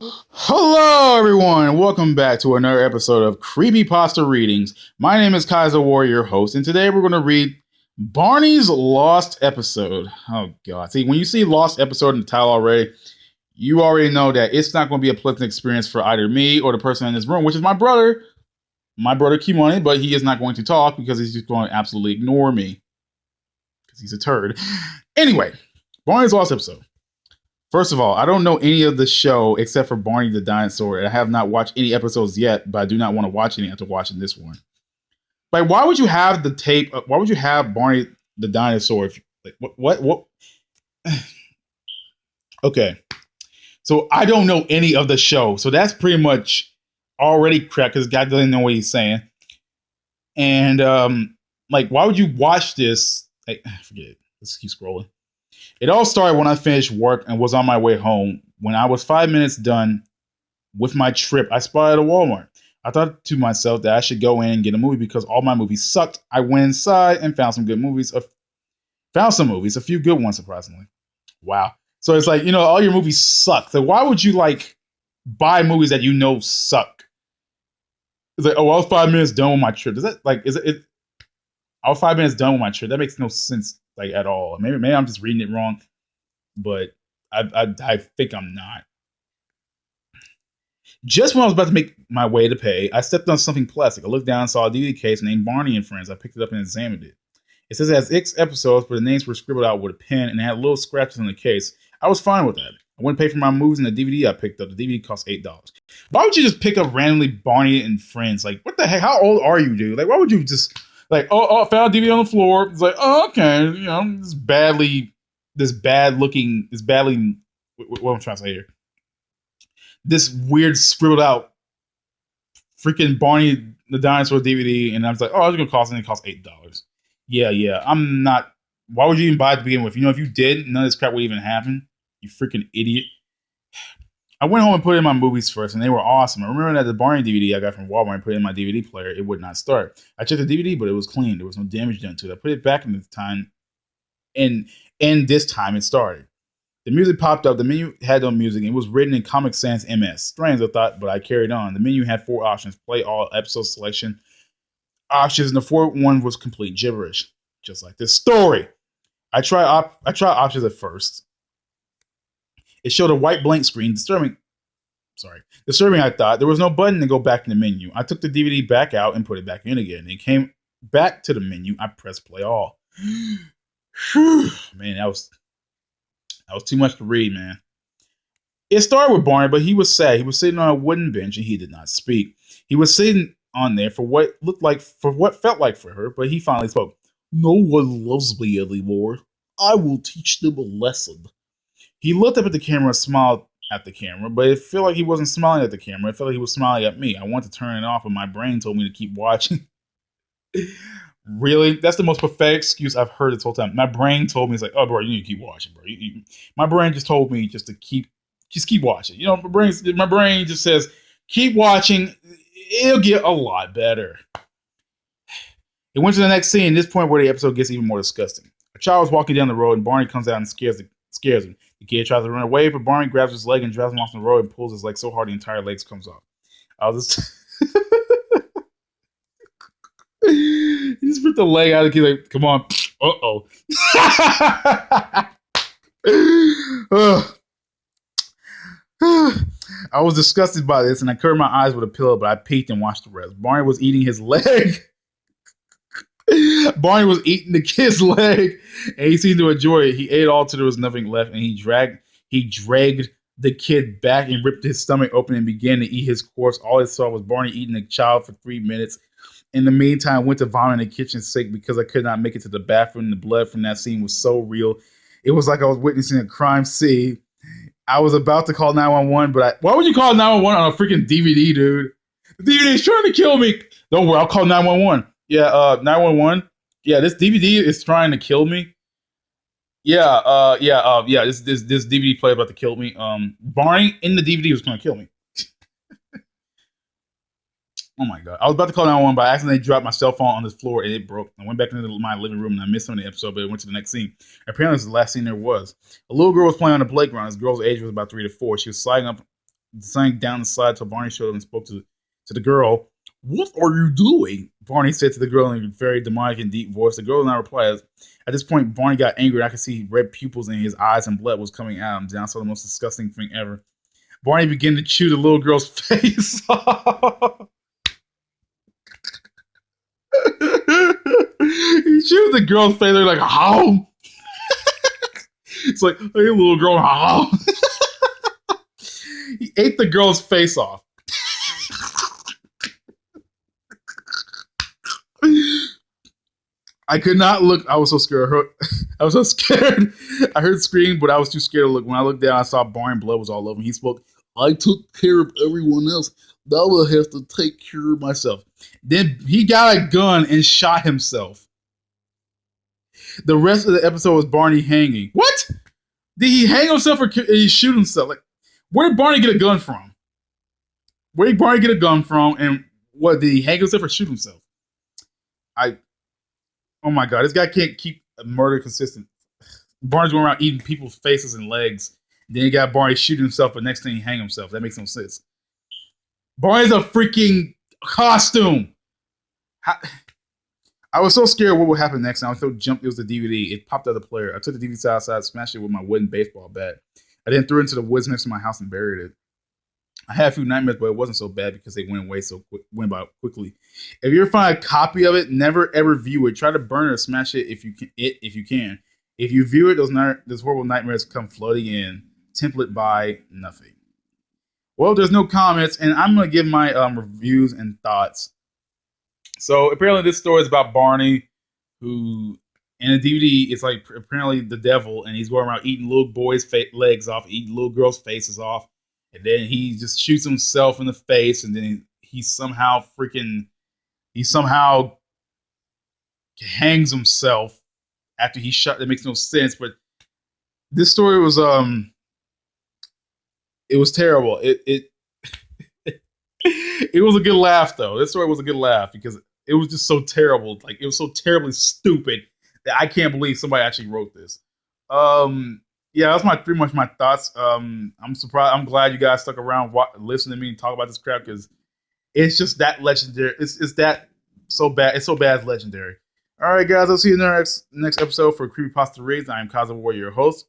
Hello, everyone. Welcome back to another episode of Creepypasta Readings. My name is Kaizouwar, your host, and today we're going to read Barney's Lost Episode. Oh, God. See, when you see Lost Episode in the title already, you already know that it's not going to be a pleasant experience for either me or the person in this room, which is my brother. My brother Kimani, but he is not going to talk because he's just going to absolutely ignore me because he's a turd. Anyway, Barney's Lost Episode. First of all, I don't know any of the show except for Barney the Dinosaur, and I have not watched any episodes yet, but I do not want to watch any after watching this one. Like, why would you have the tape? Why would you have Barney the Dinosaur? If, like, what? Okay, so I don't know any of the show, so that's pretty much already crap because God doesn't know what he's saying. And like, why would you watch this? Like, forget it. Let's keep scrolling. It all started when I finished work and was on my way home. When I was 5 minutes done with my trip, I spotted a Walmart. I thought to myself that I should go in and get a movie because all my movies sucked. I went inside and found some good movies. Found some movies, a few good ones, surprisingly. Wow. So it's like, all your movies suck. So why would you buy movies that you know suck? It's like, oh, I was 5 minutes done with my trip. I was 5 minutes done with my trip. That makes no sense at all. Maybe I'm just reading it wrong, but I think I'm not. Just when I was about to make my way to pay, I stepped on something plastic. I looked down and saw a DVD case named Barney and Friends. I picked it up and examined it. It says it has X episodes, but the names were scribbled out with a pen and it had little scratches on the case. I was fine with that. I wouldn't pay for my movies and the DVD I picked up. The DVD cost $8. Why would you just pick up randomly Barney and Friends? Like, what the heck? How old are you, dude? Like, why would you just I found a DVD on the floor. It's like, oh, okay, this badly, what I'm trying to say here. This weird scribbled out freaking Barney the Dinosaur DVD, and I was like, oh, it's gonna cost, and it cost $8. Yeah. I'm not. Why would you even buy it to begin with? If you did, none of this crap would even happen. You freaking idiot. I went home and put in my movies first, and they were awesome. I remember that the Barney DVD I got from Walmart and put it in my DVD player, it would not start. I checked the DVD, but it was clean. There was no damage done to it. I put it back in the time, and this time it started. The music popped up. The menu had no music. It was written in Comic Sans MS. Strange, I thought, but I carried on. The menu had 4 options: play all, episode selection options, and the fourth one was complete gibberish, just like this story. I tried options at first. It showed a white blank screen, disturbing. I thought. There was no button to go back in the menu. I took the DVD back out and put it back in again. It came back to the menu. I pressed play all. Man, that was too much to read, man. It started with Barney, but he was sad. He was sitting on a wooden bench and he did not speak. He was sitting on there for what felt like for her, but he finally spoke. No one loves me anymore. I will teach them a lesson. He looked up at the camera and smiled at the camera, but it felt like he wasn't smiling at the camera. It felt like he was smiling at me. I wanted to turn it off, but my brain told me to keep watching. Really? That's the most pathetic excuse I've heard this whole time. My brain told me, it's like, oh, bro, you need to keep watching, bro. My brain just told me just to keep watching. My brain just says, keep watching. It'll get a lot better. It went to the next scene. This point where the episode gets even more disgusting. A child is walking down the road, and Barney comes out and scares him. The kid tries to run away, but Barney grabs his leg and drives him off the road and pulls his leg so hard the entire leg comes off. I was just... He just ripped the leg out of the kid like, come on. Uh-oh. I was disgusted by this, and I covered my eyes with a pillow, but I peeked and watched the rest. Barney was eating his leg. Barney was eating the kid's leg, and he seemed to enjoy it. He ate all till there was nothing left, and he dragged the kid back and ripped his stomach open and began to eat his corpse. All I saw was Barney eating the child for 3 minutes. In the meantime, I went to vomit in the kitchen sink because I could not make it to the bathroom. The blood from that scene was so real. It was like I was witnessing a crime scene. I was about to call 911, but why would you call 911 on a freaking DVD, dude? The DVD is trying to kill me. Don't worry, I'll call 911. Yeah, 911. Yeah, this DVD is trying to kill me. Yeah, this DVD player about to kill me. Barney in the DVD was going to kill me. Oh my God. I was about to call 911, but I accidentally dropped my cell phone on the floor and it broke. I went back into my living room and I missed some of the episode, but it went to the next scene. Apparently, it's the last scene there was. A little girl was playing on the playground. This girl's age was about 3 to 4. She was sliding up sank down the slide till Barney showed up and spoke to the girl. What are you doing? Barney said to the girl in a very demonic and deep voice. The girl did not reply. At this point, Barney got angry. I could see red pupils in his eyes and blood was coming out of him. I saw the most disgusting thing ever. Barney began to chew the little girl's face off. He chewed the girl's face. They're like, how? It's like, hey, little girl, how? He ate the girl's face off. I could not look. I was so scared. I was so scared. I heard scream, but I was too scared to look. When I looked down, I saw Barney blood was all over him. He spoke, I took care of everyone else. Now I have to take care of myself. Then he got a gun and shot himself. The rest of the episode was Barney hanging. What? Did he hang himself or did he shoot himself? Like, where did Barney get a gun from? Where did Barney get a gun from? And what, did he hang himself or shoot himself? Oh my God, this guy can't keep a murder consistent. Barney's going around eating people's faces and legs. Then you got Barney shooting himself, but next thing he hang himself. That makes no sense. Barney's a freaking costume. I was so scared what would happen next. And I was so jumped. It was the DVD. It popped out of the player. I took the DVD outside, smashed it with my wooden baseball bat. I then threw it into the woods next to my house and buried it. I had a few nightmares, but it wasn't so bad because they went by quickly. If you ever find a copy of it, never ever view it. Try to burn it or smash it if you can. If you view it, those horrible nightmares come flooding in, template by nothing. Well, there's no comments, and I'm gonna give my reviews and thoughts. So apparently, this story is about Barney, who in a DVD, it's like apparently the devil, and he's going around eating little boys' legs off, eating little girls' faces off. And then he just shoots himself in the face, and then he somehow hangs himself after he shot. That makes no sense, but this story was it was terrible. It it was a good laugh though. This story was a good laugh because it was just so terrible. Like, it was so terribly stupid that I can't believe somebody actually wrote this. Yeah, that's pretty much my thoughts. I'm surprised. I'm glad you guys stuck around, listening to me talk about this crap because it's just that legendary. It's that so bad. It's so bad. It's legendary. All right, guys. I'll see you in the next episode for Creepypasta Reads. I am Kaizouwar, your host.